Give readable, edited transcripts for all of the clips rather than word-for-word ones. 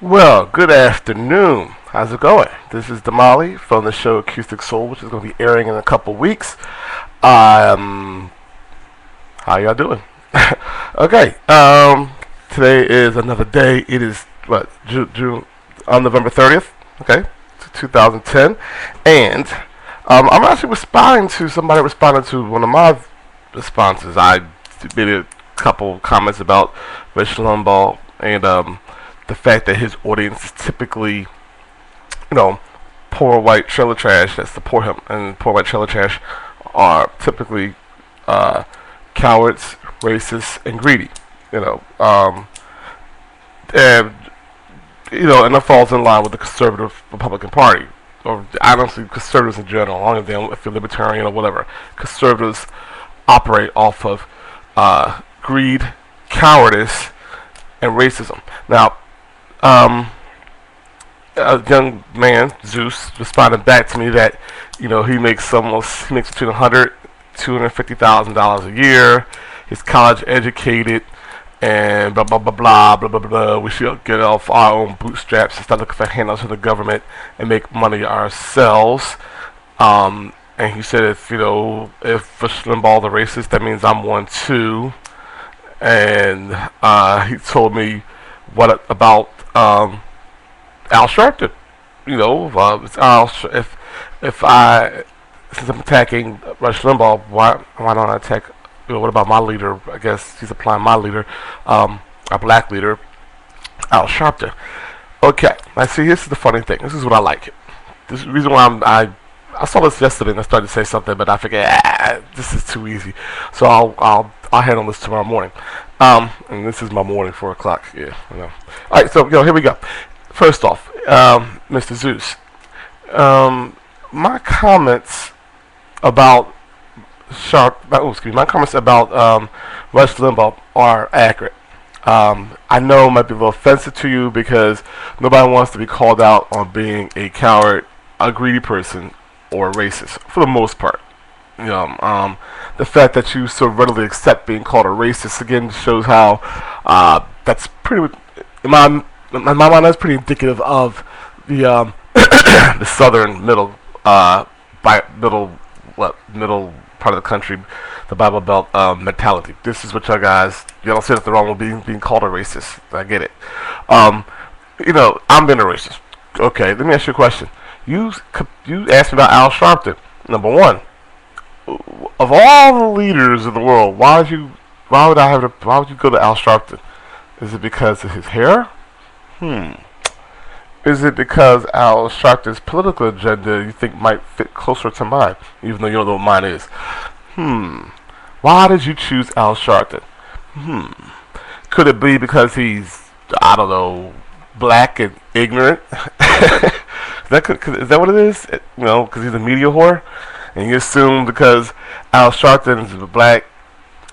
Well, good afternoon. How's it going? This is Damali from the show Acoustic Soul, which is going to be airing in a couple weeks. Um, how y'all doing? Okay. Today is another day. It is what June on November 30th. Okay, 2010, and I'm actually responding to somebody responded to one of my responses. I made a couple comments about Rich Limbaugh and the fact that his audience is typically, poor white trailer trash that support him, and poor white trailer trash are typically uh, cowards, racist, and greedy. You know, and and that falls in line with the conservative Republican Party, or honestly, conservatives in general. Long as if you're libertarian or whatever, conservatives operate off of greed, cowardice, and racism. Now, um, a young man, Zeus, responded back to me that he makes between 100 $250,000 a year. He's college educated, and blah blah blah blah blah blah blah. We should get off our own bootstraps and start looking for handouts from the government and make money ourselves. And he said, if for Limbaugh the racist, that means I'm one too. And he told me what about Al Sharpton. If I since I'm attacking Rush Limbaugh, why don't I attack? What about my leader? I guess he's applying my leader, our black leader, Al Sharpton. Okay, now see, this is the funny thing. This is what I like. This is the reason why I saw this yesterday and I started to say something, but I figured this is too easy, so I'll handle this tomorrow morning. And this is my morning, 4 o'clock. Yeah, I know. All right, so here we go. First off, Mr. Zeus, my comments about my comments about Rush Limbaugh are accurate. I know it might be a little offensive to you because nobody wants to be called out on being a coward, a greedy person, or a racist for the most part. The fact that you so readily accept being called a racist again shows how that's pretty, in my mind, that's pretty indicative of the the southern middle part of the country, the Bible Belt mentality. This is what y'all don't say nothing wrong with being called a racist. I get it. I'm being a racist. Okay, let me ask you a question. You asked me about Al Sharpton. Number one, of all the leaders in the world, why would you go to Al Sharpton? Is it because of his hair? Is it because Al Sharpton's political agenda you think might fit closer to mine, even though you don't know what mine is? Why did you choose Al Sharpton? Could it be because he's, I don't know, black and ignorant? Is that what it is? Because he's a media whore? And you assume because Al Sharpton is black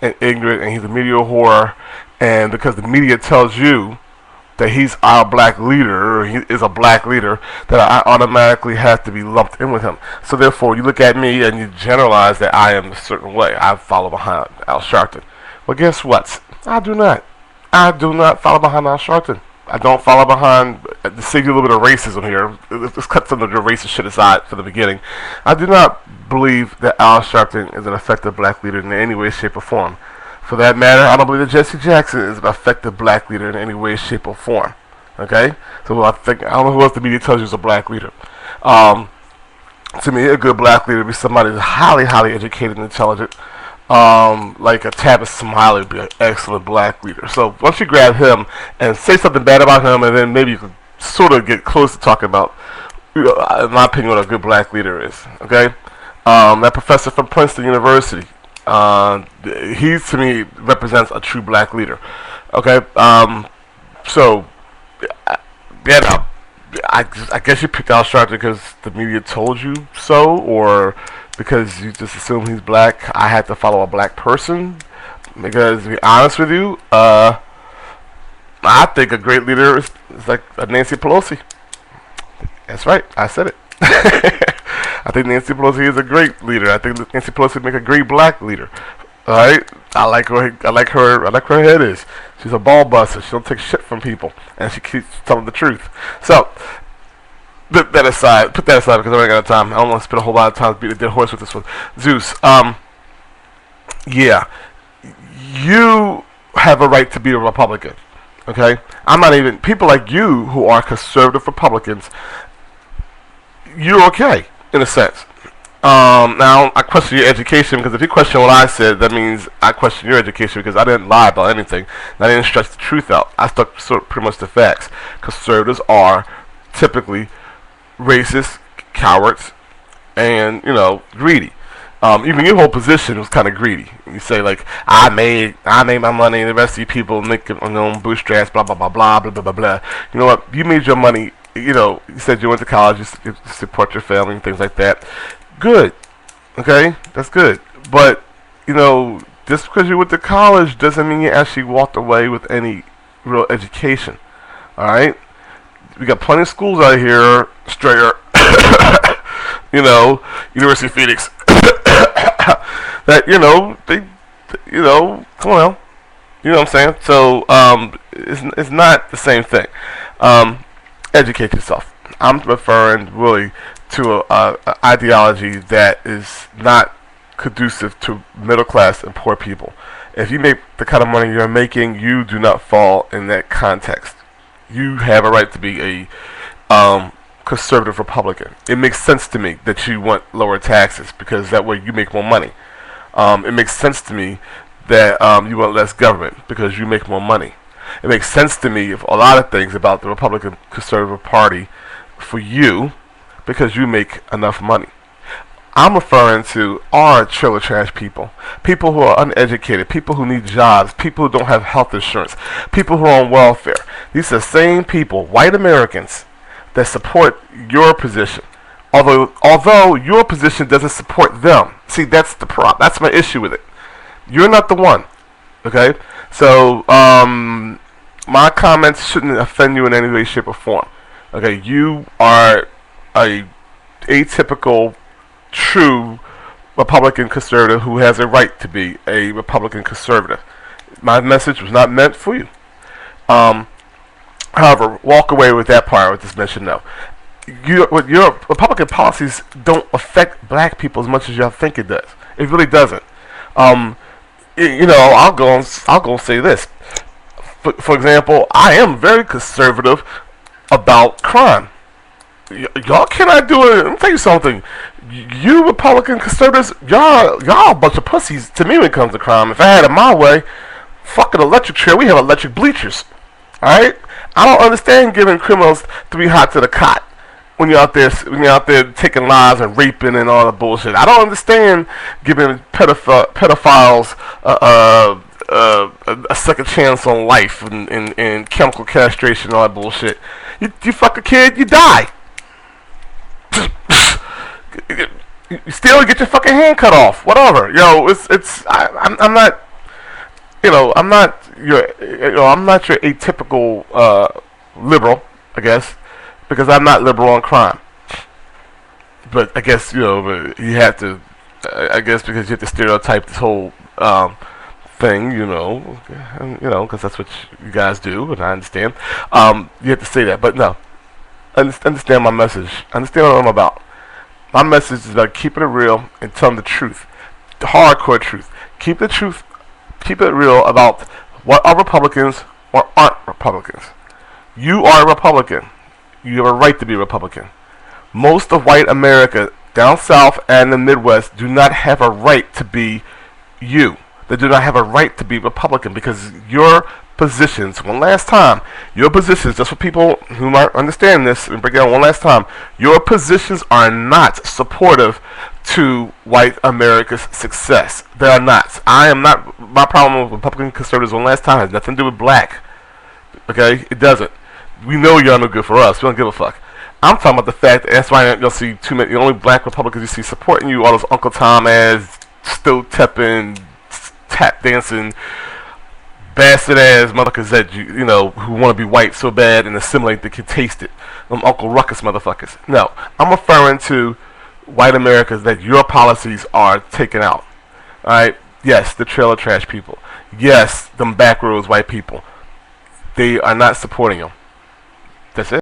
and ignorant and he's a media whore, and because the media tells you that he's our black leader, or he is a black leader, that I automatically have to be lumped in with him. So therefore, you look at me and you generalize that I am a certain way. I follow behind Al Sharpton. Well, guess what? I do not. I do not follow behind Al Sharpton. I don't follow behind, to save you a little bit of racism here, let's cut some of your racist shit aside for the beginning. I do not believe that Al Sharpton is an effective black leader in any way, shape, or form. For that matter, I don't believe that Jesse Jackson is an effective black leader in any way, shape, or form. Okay? So I don't know who else the media tells you is a black leader. To me, a good black leader would be somebody who's highly, highly educated and intelligent. Like a Tavis Smiley would be an excellent black leader. So once you grab him and say something bad about him, and then maybe you can sort of get close to talking about, in my opinion, what a good black leader is. Okay? That professor from Princeton University. He to me represents a true black leader. Okay, so yeah, I guess you picked Al Sharpton because the media told you so, or because you just assume he's black. I had to follow a black person because, to be honest with you, I think a great leader is like a Nancy Pelosi. That's right, I said it. I think Nancy Pelosi is a great leader. I think Nancy Pelosi would make a great black leader. All right, I like her. I like her. I like her head is. She's a ball buster. She don't take shit from people, and she keeps telling the truth. So, put that aside. Put that aside because I already got time. I don't want to spend a whole lot of time beating a dead horse with this one. Zeus. Yeah, you have a right to be a Republican. Okay, I'm not even people like you who are conservative Republicans. You're okay in a sense. Now I question your education because if you question what I said, that means I question your education because I didn't lie about anything. And I didn't stretch the truth out. I stuck pretty much to facts. Conservatives are typically racist, cowards, and greedy. Even your whole position was kind of greedy. You say like, I made my money, and the rest of you people make it on their own bootstraps, blah blah blah blah blah blah blah blah. You know what? You made your money. You said you went to college, you support your family and things like that. Good, okay, that's good. But just because you went to college doesn't mean you actually walked away with any real education. All right, we got plenty of schools out here, Strayer, University of Phoenix, that they, come on, you know what I'm saying? So it's not the same thing. Educate yourself. I'm referring really to a ideology that is not conducive to middle class and poor people. If you make the kind of money you're making, you do not fall in that context. You have a right to be a conservative Republican. It makes sense to me that you want lower taxes because that way you make more money. It makes sense to me that you want less government because you make more money. It makes sense to me of a lot of things about the Republican Conservative Party for you because you make enough money. I'm referring to our trailer trash people, people who are uneducated, people who need jobs, people who don't have health insurance, people who are on welfare. These are the same people, white Americans, that support your position. Although your position doesn't support them. See, that's the problem. That's my issue with it. You're not the one. Okay? So, my comments shouldn't offend you in any way, shape, or form. Okay? You are a atypical, true Republican conservative who has a right to be a Republican conservative. My message was not meant for you. However, walk away with that part with this mention though. Your Republican policies don't affect black people as much as y'all think it does. It really doesn't. I'll go and say this. For example, I am very conservative about crime. Y'all cannot do it. Let me tell you something. You Republican conservatives, y'all a bunch of pussies to me when it comes to crime. If I had it my way, fucking electric chair, we have electric bleachers. Alright? I don't understand giving criminals 3 hot to the cot when you're out there taking lives and raping and all the bullshit. I don't understand giving pedophiles a second chance on life and chemical castration and all that bullshit. You fuck a kid, you die. You steal, get your fucking hand cut off. Whatever. I'm not. I'm not your atypical liberal, I guess, because I'm not liberal on crime. But I guess but you have to. I guess because you have to stereotype this whole thing, because that's what you guys do, and I understand. You have to say that, but no. Understand my message. Understand what I'm about. My message is about keeping it real and telling the truth, the hardcore truth. Keep the truth. Keep it real about what are Republicans or aren't Republicans. You are a Republican. You have a right to be a Republican. Most of white America, down south and the Midwest, do not have a right to be you. They do not have a right to be Republican because your positions, one last time, your positions, just for people who might understand this, and break it down one last time, your positions are not supportive to white America's success. They are not. I am not. My problem with Republican conservatives one last time has nothing to do with black. Okay? It doesn't. We know y'all no good for us. We don't give a fuck. I'm talking about the fact that that's why you'll see too many, the only black Republicans you see supporting you, all those Uncle Tom ass, still tepping, tap dancing, bastard ass motherfuckers that who want to be white so bad and assimilate they can taste it. Uncle Ruckus motherfuckers. No, I'm referring to white Americans that your policies are taken out. Alright? Yes, the trailer trash people. Yes, them backroads white people. They are not supporting him.